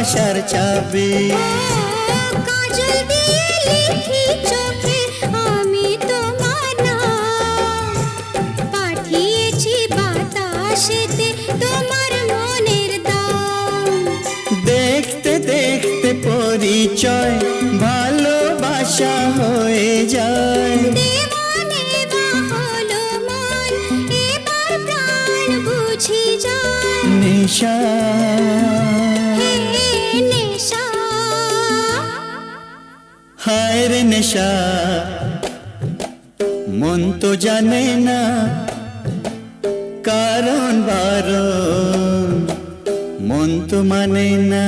ভালোবাসার চাবি। কাজল দিয়ে লিখি চোখে আমি তোমার নাম, পাঠিয়েছি বাতাসেতে তোমার মনের দাম। দেখতে দেখতে পরিচয় ভালোবাসা হয়ে যায়। দেওয়ানে বা হলো মন, এবার প্রাণ বুঝি যায়। নেশা হে নেশা, হায় রে নেশা, মন তো জানে না কারণ বারণ, মন তো মানে না।